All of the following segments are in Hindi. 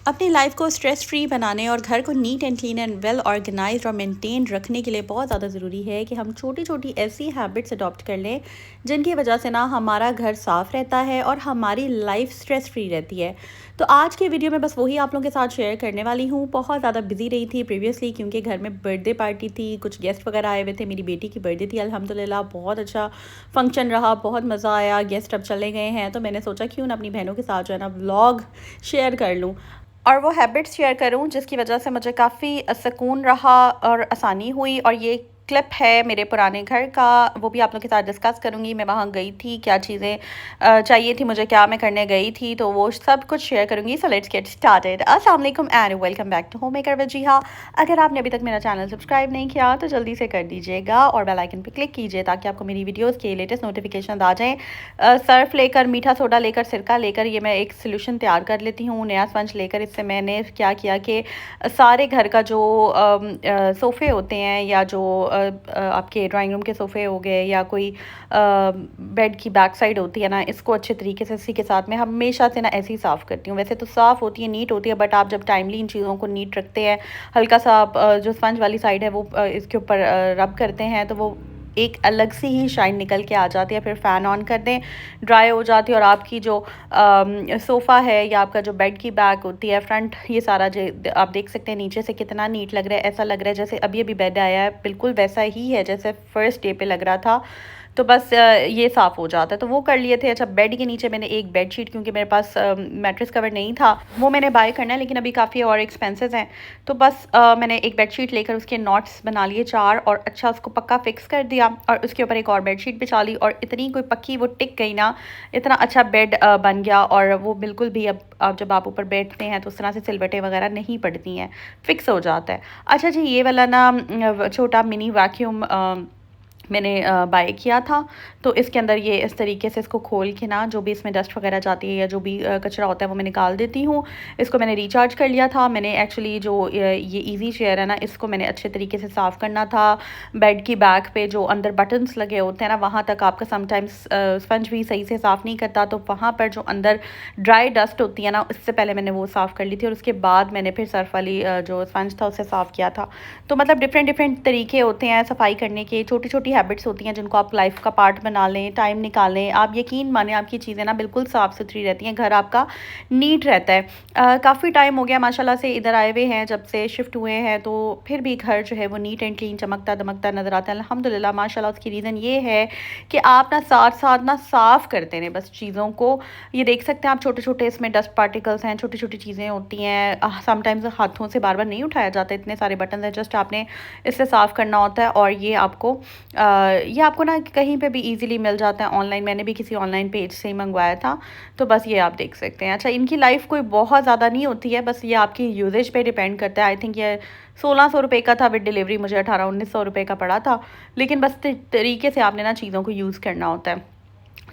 अपनी लाइफ को स्ट्रेस फ्री बनाने और घर को neat and clean and well organised और मेंटेन रखने के लिए बहुत ज़्यादा ज़रूरी है कि हम छोटी छोटी ऐसी हैबिट्स अडॉप्ट कर लें जिनकी वजह से ना हमारा घर साफ़ रहता है और हमारी लाइफ स्ट्रेस फ्री रहती है। तो आज के वीडियो में बस वही आप लोगों के साथ शेयर करने वाली हूँ। बहुत ज़्यादा बिजी रही थी प्रीवियसली क्योंकि घर में बर्थडे पार्टी थी, कुछ गेस्ट वगैरह आए हुए थे। मेरी बेटी की बर्थडे थी, अल्हम्दुलिल्लाह बहुत अच्छा फंक्शन रहा, बहुत मज़ा आया। गेस्ट अब चले गए हैं तो मैंने सोचा क्यों ना अपनी बहनों के साथ जो है ना व्लॉग शेयर कर लूँ और वो हैबिट्स शेयर करूं जिसकी वजह से मुझे काफ़ी सुकून रहा और आसानी हुई। और ये क्लिप है मेरे पुराने घर का, वो भी आप लोगों के साथ डिस्कस करूंगी। मैं वहाँ गई थी, क्या चीज़ें चाहिए थी मुझे, क्या मैं करने गई थी, तो वो सब कुछ शेयर करूंगी। So let's get started. अस्सलाम वालेकुम and welcome back to Home Maker with Jiha. अगर आपने अभी तक मेरा चैनल सब्सक्राइब नहीं किया तो जल्दी से कर दीजिएगा और बेल आइकन पर क्लिक कीजिए ताकि आपको मेरी वीडियोज़ के लेटेस्ट नोटिफिकेशन आ जाएँ। सर्फ लेकर, मीठा सोडा लेकर, सिरका लेकर ये मैं एक सोल्यूशन तैयार कर लेती हूँ। नया स्पंज लेकर इससे मैंने क्या किया कि सारे घर का जो सोफ़े होते हैं या जो आपके ड्राइंग रूम के सोफ़े हो गए या कोई बेड की बैक साइड होती है ना, इसको अच्छे तरीके से इसी के साथ मैं हमेशा से ना ऐसे ही साफ़ करती हूँ। वैसे तो साफ़ होती है, नीट होती है, बट आप जब टाइमली इन चीज़ों को नीट रखते हैं, हल्का सा आप जो स्पंज वाली साइड है वो इसके ऊपर रब करते हैं तो वो एक अलग सी ही शाइन निकल के आ जाती है। फिर फ़ैन ऑन कर दें, ड्राई हो जाती है और आपकी जो सोफ़ा है या आपका जो बेड की बैक होती है फ्रंट, ये सारा जो आप देख सकते हैं नीचे से कितना नीट लग रहा है। ऐसा लग रहा है जैसे अभी अभी बेड आया है, बिल्कुल वैसा ही है जैसे फ़र्स्ट डे पे लग रहा था। तो बस ये साफ़ हो जाता है, तो वो कर लिए थे। अच्छा, बेड के नीचे मैंने एक बेड शीट, क्योंकि मेरे पास मैट्रेस कवर नहीं था, वो मैंने बाय करना है, लेकिन अभी काफ़ी और एक्सपेंसेस हैं। तो बस मैंने एक बेड शीट लेकर उसके नॉट्स बना लिए 4 और अच्छा उसको पक्का फिक्स कर दिया और उसके ऊपर एक और बेड शीट बिछा ली और इतनी कोई पक्की वो टिक गई ना, इतना अच्छा बेड बन गया। और वो बिल्कुल भी अब जब आप ऊपर बैठते हैं तो उस तरह से सिलवटें वगैरह नहीं पड़ती हैं, फिक्स हो जाता है। अच्छा जी, ये वाला ना छोटा मिनी वैक्यूम मैंने बाय किया था। तो इसके अंदर ये इस तरीके से इसको खोल के ना, जो भी इसमें डस्ट वगैरह जाती है या जो भी कचरा होता है वो मैं निकाल देती हूँ। इसको मैंने रिचार्ज कर लिया था। मैंने एक्चुअली जो ये इजी चेयर है ना, इसको मैंने अच्छे तरीके से साफ़ करना था। बेड की बैक पे जो अंदर बटन्स लगे होते हैं ना, वहाँ तक आपका समटाइम्स स्पंज भी सही से साफ़ नहीं करता, तो वहाँ पर जो अंदर ड्राई डस्ट होती है ना, उससे पहले मैंने वो साफ़ कर ली थी और उसके बाद मैंने फिर सर्फ वाली जो स्पंज था उससे साफ़ किया था। तो मतलब डिफरेंट डिफरेंट तरीके होते हैं सफाई करने के, छोटी छोटी हैबिट्स होती हैं जिनको आप लाइफ का पार्ट बना लें, टाइम निकालें, आप यकीन माने आपकी चीज़ें ना बिल्कुल साफ़ सुथरी रहती हैं, घर आपका नीट रहता है। काफ़ी टाइम हो गया माशाल्लाह से इधर आए हुए हैं, जब से शिफ्ट हुए हैं, तो फिर भी घर जो है वो नीट एंड क्लीन, चमकता दमकता नज़र आता है अल्हम्दुलिल्लाह माशाल्लाह। उसकी रीज़न ये है कि आप ना साथ साथ ना साफ़ करते रहें बस चीज़ों को। ये देख सकते हैं आप, छोटे छोटे इसमें डस्ट पार्टिकल्स हैं, छोटी छोटी चीज़ें होती हैं। समटाइम्स हाथों से बार बार नहीं उठाया जाता, इतने सारे बटन हैं, जस्ट आपने इससे साफ़ करना होता है। और ये आपको ना कहीं पे भी इजीली मिल जाता है ऑनलाइन। मैंने भी किसी ऑनलाइन पेज से ही मंगवाया था, तो बस ये आप देख सकते हैं। अच्छा, इनकी लाइफ कोई बहुत ज़्यादा नहीं होती है, बस ये आपकी यूजेज पे डिपेंड करता है। आई थिंक ये 1600 रुपये का था, विद डिलीवरी मुझे 1800-1900 रुपये का पड़ा था, लेकिन बस तरीके से आपने ना चीज़ों को यूज़ करना होता है।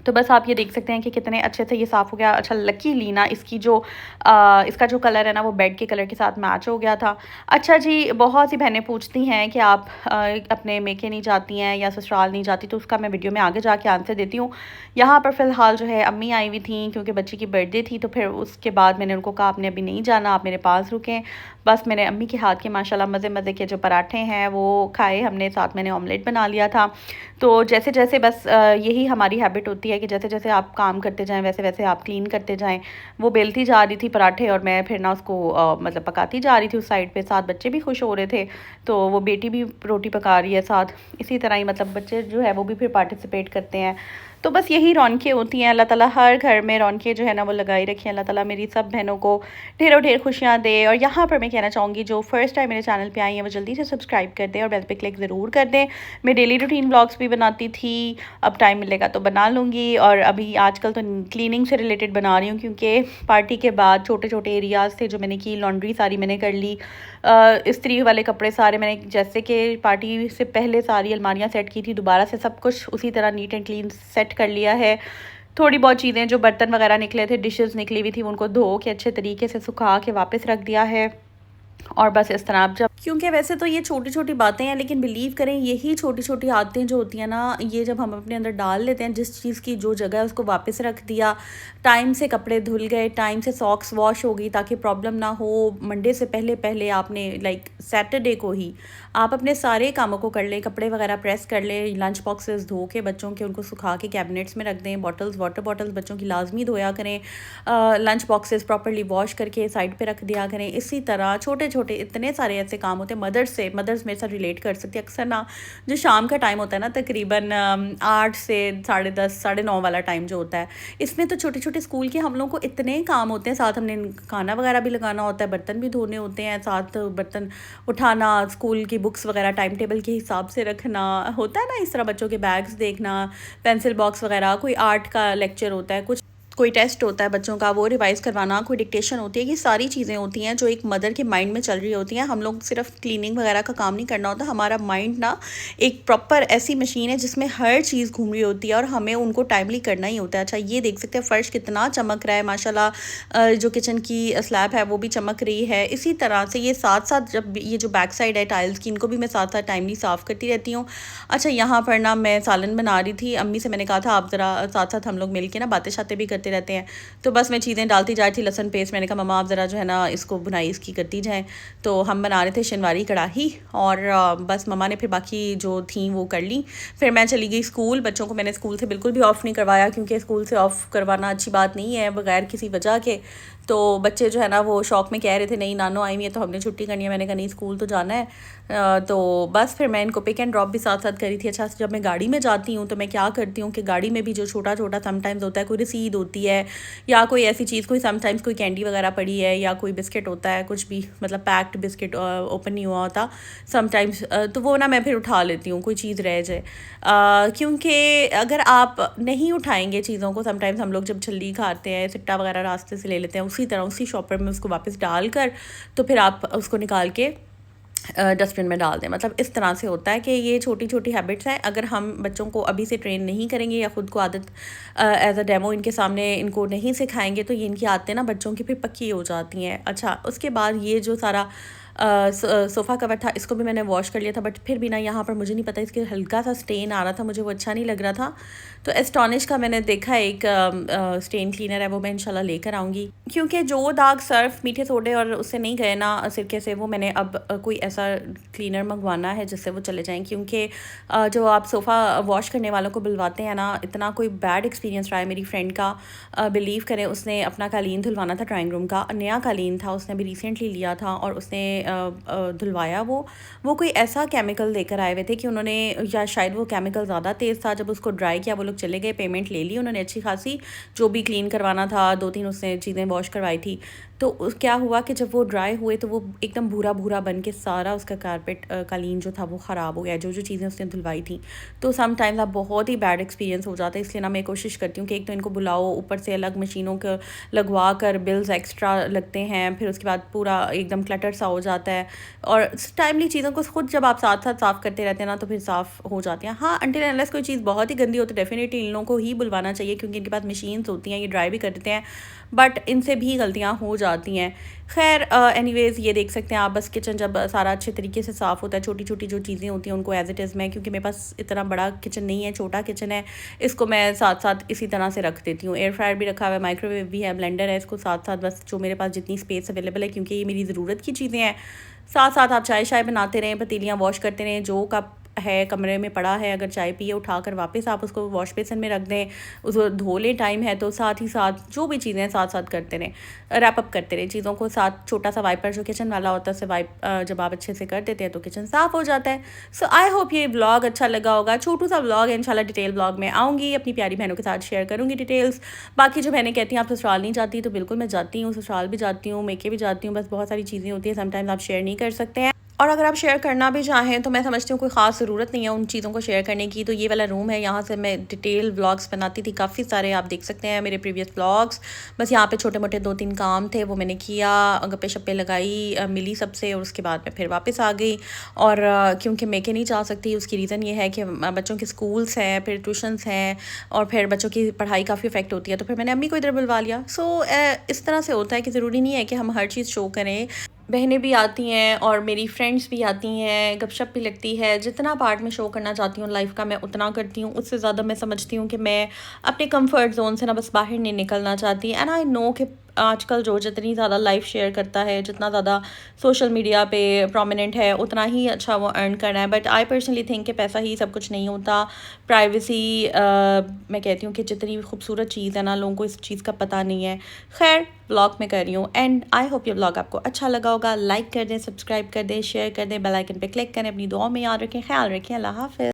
तो बस आप ये देख सकते हैं कि कितने अच्छे से ये साफ़ हो गया। अच्छा, लकीली ना इसका जो कलर है ना, वो बेड के कलर के साथ मैच हो गया था। अच्छा जी, बहुत सी बहनें पूछती हैं कि आप अपने मेके नहीं जाती हैं या ससुराल नहीं जाती, तो उसका मैं वीडियो में आगे जाके आंसर देती हूँ। यहाँ पर फ़िलहाल जो है अम्मी आई हुई थी क्योंकि बच्ची की बर्थडे थी, तो फिर उसके बाद मैंने उनको कहा आपने अभी नहीं जाना, आप मेरे पास रुकें। बस मैंने अम्मी के हाथ के माशाल्लाह मज़े मज़े के जो पराठे हैं वो खाए हमने, साथ मैंने ऑमलेट बना लिया था। तो जैसे जैसे बस यही हमारी हैबिट होती है कि जैसे जैसे आप काम करते जाएं वैसे वैसे आप क्लीन करते जाएं। वो बेलती जा रही थी पराठे और मैं फिर ना उसको मतलब पकाती जा रही थी उस साइड पे, साथ बच्चे भी खुश हो रहे थे। तो वो बेटी भी रोटी पका रही है साथ, इसी तरह ही मतलब बच्चे जो है वो भी फिर पार्टिसिपेट करते हैं। तो बस यही रौनकें होती हैं। अल्लाह ताला हर घर में रौनकें जो है ना वो लगाई रखें। अल्लाह ताला मेरी सब बहनों को ढेरों ढेर खुशियाँ दे। और यहाँ पर मैं कहना चाहूँगी, जो फर्स्ट टाइम मेरे चैनल पे आई हैं वो जल्दी से सब्सक्राइब कर दें और बेल पे क्लिक ज़रूर कर दें। मैं डेली रूटीन ब्लॉग्स भी बनाती थी, अब टाइम मिलेगा तो बना लूँगी। और अभी आजकल तो क्लीनिंग से रिलेटेड बना रही हूँ, क्योंकि पार्टी के बाद छोटे छोटे एरियाज़ थे जो मैंने की, लॉन्ड्री सारी मैंने कर ली। इस्त्री वाले कपड़े सारे मैंने, जैसे कि पार्टी से पहले सारी अलमारियाँ सेट की थी, दोबारा से सब कुछ उसी तरह नीट एंड क्लीन सेट कर लिया है। थोड़ी बहुत चीज़ें, जो बर्तन वगैरह निकले थे, डिशेस निकली हुई थी, उनको धो के अच्छे तरीके से सुखा के वापस रख दिया है। और बस इस तरह अब जब क्योंकि वैसे तो ये छोटी-छोटी बातें हैं, लेकिन बिलीव करें यही छोटी-छोटी आदतें जो होती हैं ना, ये जब हम अपने अंदर डाल लेते हैं, जिस चीज़ की जो जगह है उसको वापस रख दिया, टाइम से कपड़े धुल गए, टाइम से सॉक्स वॉश हो गई ताकि प्रॉब्लम ना हो, मंडे से पहले-पहले आपने लाइक सैटरडे को ही आप अपने सारे कामों को कर लें, कपड़े वगैरह प्रेस कर लें, लंच बॉक्सेस धो के बच्चों के उनको सुखा के कैबिनेट्स में रख दें, बॉटल्स वाटर बॉटल्स बच्चों की लाज़मी धोया करें, लंच बॉक्सेस प्रॉपर्ली वॉश करके साइड पे रख दिया करें। इसी तरह छोटे-छोटे इतने सारे ऐसे काम होते हैं। मदर्स मेरे साथ रिलेट कर सकती है। अक्सर ना जो शाम का टाइम होता है ना, तकरीबन 8 से 10:30 साढ़े 9 वाला टाइम जो होता है, इसमें तो छोटे-छोटे स्कूल के हम लोगों को इतने काम होते हैं, साथ हमने खाना वगैरह भी लगाना होता है, बर्तन भी धोने होते हैं, साथ बर्तन उठाना, स्कूल की बुक्स वगैरह टाइम टेबल के हिसाब से रखना होता है ना, इस तरह बच्चों के बैग्स देखना, पेंसिल बॉक्स वगैरह, कोई आर्ट का लेक्चर होता है, कुछ कोई टेस्ट होता है बच्चों का, वो रिवाइज़ करवाना, कोई डिक्टेशन होती है, ये सारी चीज़ें होती हैं जो एक मदर के माइंड में चल रही होती हैं। हम लोग सिर्फ क्लीनिंग वगैरह का काम नहीं करना होता, हमारा माइंड ना एक प्रॉपर ऐसी मशीन है जिसमें हर चीज़ घूम रही होती है और हमें उनको टाइमली करना ही होता है। अच्छा, ये देख सकते हैं फ़र्श कितना चमक रहा है माशाल्लाह, जो किचन की स्लैब है वो भी चमक रही है। इसी तरह से ये साथ-साथ जब ये जो बैक साइड है टाइल्स की, इनको भी मैं साथ-साथ टाइमली साफ़ करती रहती हूँ। अच्छा, यहाँ पर ना मैं सालन बना रही थी, अम्मी से मैंने कहा था आप ज़रा साथ-साथ हम लोग मिल के ना बातें-शातें भी करते रहते हैं। तो बस मैं चीज़ें डालती जा रही थी, लहसुन पेस्ट, मैंने कहा मम्मा आप ज़रा जो है ना इसको बुनाई इसकी करती जाएँ। तो हम बना रहे थे शनवारी कढ़ाई और बस मम्मा ने फिर बाकी जो थी वो कर ली। फिर मैं चली गई स्कूल, बच्चों को मैंने स्कूल से बिल्कुल भी ऑफ़ नहीं करवाया क्योंकि स्कूल से ऑफ़ करवाना अच्छी बात नहीं है बगैर किसी वजह के। तो बच्चे जो है ना वो शौक में कह रहे थे नहीं नानो आई हुई है तो हमने छुट्टी करनी है, मैंने कहा नहीं स्कूल तो जाना है। तो बस फिर मैं इनको पिक एंड ड्रॉप भी साथ साथ करी थी। अच्छा, जब मैं गाड़ी में जाती हूँ तो मैं क्या करती हूँ कि गाड़ी में भी जो छोटा छोटा समटाइम्स होता है, कोई रसीद होती है या कोई ऐसी चीज़, कोई समटाइम्स कोई कैंडी वगैरह पड़ी है या कोई बिस्किट होता है, कुछ भी मतलब पैक्ड बिस्किट ओपन नहीं हुआ होता समटाइम्स, तो वो ना मैं फिर उठा लेती हूँ, कोई चीज़ रह जाए। क्योंकि अगर आप नहीं उठाएंगे चीज़ों को, समटाइम्स हम लोग जब छल्ली खाते हैं सिट्टा वगैरह रास्ते से ले लेते हैं, उसी तरह उसी शॉपर में उसको वापस डाल कर तो फिर आप उसको निकाल के डस्टबिन में डाल दें। मतलब इस तरह से होता है कि ये छोटी छोटी हैबिट्स हैं, अगर हम बच्चों को अभी से ट्रेन नहीं करेंगे या ख़ुद को आदत एज अ डेमो इनके सामने इनको नहीं सिखाएंगे तो ये इनकी आदतें ना बच्चों की फिर पक्की हो जाती हैं। अच्छा, उसके बाद ये जो सारा सोफ़ा कवर था इसको भी मैंने वॉश कर लिया था, बट फिर भी ना यहाँ पर मुझे नहीं पता इसके हल्का सा स्टेन आ रहा था, मुझे वो अच्छा नहीं लग रहा था। तो एस्टॉनिश का मैंने देखा एक स्टेन क्लीनर है, वो मैं इंशाल्लाह लेकर आऊँगी क्योंकि जो दाग सर्फ मीठे सोडे और उससे नहीं गए ना सिरके से, वो मैंने अब कोई ऐसा क्लीनर मंगवाना है जिससे वो चले जाएँ। क्योंकि जो आप सोफ़ा वॉश करने वालों को बुलवाते हैं ना, इतना कोई बैड एक्सपीरियंस रहा है मेरी फ्रेंड का। बिलीव करें, उसने अपना कालीन धुलवाना था, ड्राइंग रूम का नया कालीन था, उसने अभी रिसेंटली लिया था और उसने धुलवाया वो कोई ऐसा केमिकल लेकर आए हुए थे कि उन्होंने, या शायद वो केमिकल ज़्यादा तेज़ था, जब उसको ड्राई किया वो लोग चले गए, पेमेंट ले ली उन्होंने अच्छी खासी, जो भी क्लीन करवाना था 2-3 उसने चीज़ें वॉश करवाई थी। तो क्या हुआ कि जब वो ड्राई हुए तो वो एकदम भूरा भूरा बन के सारा उसका कारपेट कालीन जो था वो ख़राब हो गया, जो जो चीज़ें उसने धुलवाई थी। तो समटाइम्स आप बहुत ही बैड एक्सपीरियंस हो जाता है, इसलिए ना मैं कोशिश करती हूँ कि एक तो इनको बुलाओ, ऊपर से अलग मशीनों को लगवा कर बिल्स एक्स्ट्रा लगते हैं, फिर उसके बाद पूरा एकदम क्लटर सा हो जाता है। और टाइमली चीज़ों को खुद जब आप साथ साथ साफ़ करते रहते हैं ना तो फिर साफ़ हो जाती हैं। हाँ, अनटिल अनलेस कोई चीज़ बहुत ही गंदी हो तो डेफिनेटली इन लोगों को ही बुलवाना चाहिए क्योंकि इनके पास मशीन्स होती हैं, ये ड्राई भी कर देते हैं, बट इनसे भी गलतियाँ हो जाती हैं। खैर एनीवेज़ ये देख सकते हैं आप, बस किचन जब सारा अच्छे तरीके से साफ़ होता है, छोटी छोटी जो चीज़ें होती हैं उनको एज़ इट इज़, मैं क्योंकि मेरे पास इतना बड़ा किचन नहीं है, छोटा किचन है, इसको मैं साथ साथ इसी तरह से रख देती हूँ। एयर फ्रायर भी रखा हुआ है, माइक्रोवेव भी है, ब्लेंडर है, इसको साथ साथ बस जो मेरे पास जितनी स्पेस अवेलेबल है, क्योंकि ये मेरी ज़रूरत की चीज़ें हैं, साथ साथ आप चाय शाय बनाते रहें, पतीलियाँ वॉश करते रहें, जो कप है कमरे में पड़ा है, अगर चाय पिए उठाकर वापस आप उसको वॉश बेसिन में रख दें, उसको धो लें, टाइम है तो साथ ही साथ जो भी चीज़ें हैं साथ साथ करते रहें, रैप अप करते रहें चीज़ों को। साथ छोटा सा वाइपर जो किचन वाला होता है उससे वाइप जब आप अच्छे से कर देते हैं तो किचन साफ़ हो जाता है। सो आई होप ये ब्लॉग अच्छा लगा होगा, छोटू सा ब्लॉग है, इंशाल्लाह डिटेल ब्लॉग में आऊँगी, अपनी प्यारी बहनों के साथ शेयर करूँगी डिटेल्स। बाकी जो बहनें कहती हैं आप ससुराल नहीं जाती, तो बिल्कुल मैं जाती हूँ, ससुराल भी जाती हूँ, मेके भी जाती हूँ, बस बहुत सारी चीज़ें होती हैं समटाइम्स आप शेयर नहीं कर सकते हैं, और अगर आप शेयर करना भी चाहें तो मैं समझती हूँ कोई ख़ास ज़रूरत नहीं है उन चीज़ों को शेयर करने की। तो ये वाला रूम है, यहाँ से मैं डिटेल व्लॉग्स बनाती थी, काफ़ी सारे आप देख सकते हैं मेरे प्रीवियस व्लॉग्स। बस यहाँ पे छोटे मोटे 2-3 काम थे, वो मैंने किया, गप्पे शप्पे लगाई, मिली सबसे, और उसके बाद मैं फिर वापस आ गई। और क्योंकि मेके नहीं जा सकती, उसकी रीज़न ये है कि बच्चों के स्कूल्स हैं, फिर ट्यूशन्स हैं, और फिर बच्चों की पढ़ाई काफ़ी इफेक्ट होती है, तो फिर मैंने अम्मी को इधर बुलवा लिया। सो इस तरह से होता है कि ज़रूरी नहीं है कि हम हर चीज़ शो करें। बहनें भी आती हैं और मेरी फ्रेंड्स भी आती हैं, गपशप भी लगती है। जितना पार्ट मैं शो करना चाहती हूँ लाइफ़ का मैं उतना करती हूँ। उससे ज़्यादा मैं समझती हूँ कि मैं अपने कंफर्ट ज़ोन से ना बस बाहर नहीं निकलना चाहती। एंड आई नो कि आजकल जो जितनी ज़्यादा लाइफ़ शेयर करता है, जितना ज़्यादा सोशल मीडिया पे प्रोमिनेंट है, उतना ही अच्छा वो अर्न कर रहा है। बट आई पर्सनली थिंक कि पैसा ही सब कुछ नहीं होता। प्राइवेसी मैं कहती हूँ कि जितनी खूबसूरत चीज़ है ना, लोगों को इस चीज़ का पता नहीं है। खैर, व्लॉग में कर रही हूँ एंड आई होप ये व्लॉग आपको अच्छा लगा होगा। लाइक कर दें, सब्सक्राइब कर दें, शेयर कर दें, बेल आइकन पे क्लिक करें। अपनी दुआओं में याद रखें, ख्याल रखें। अल्लाह हाफ़िज़।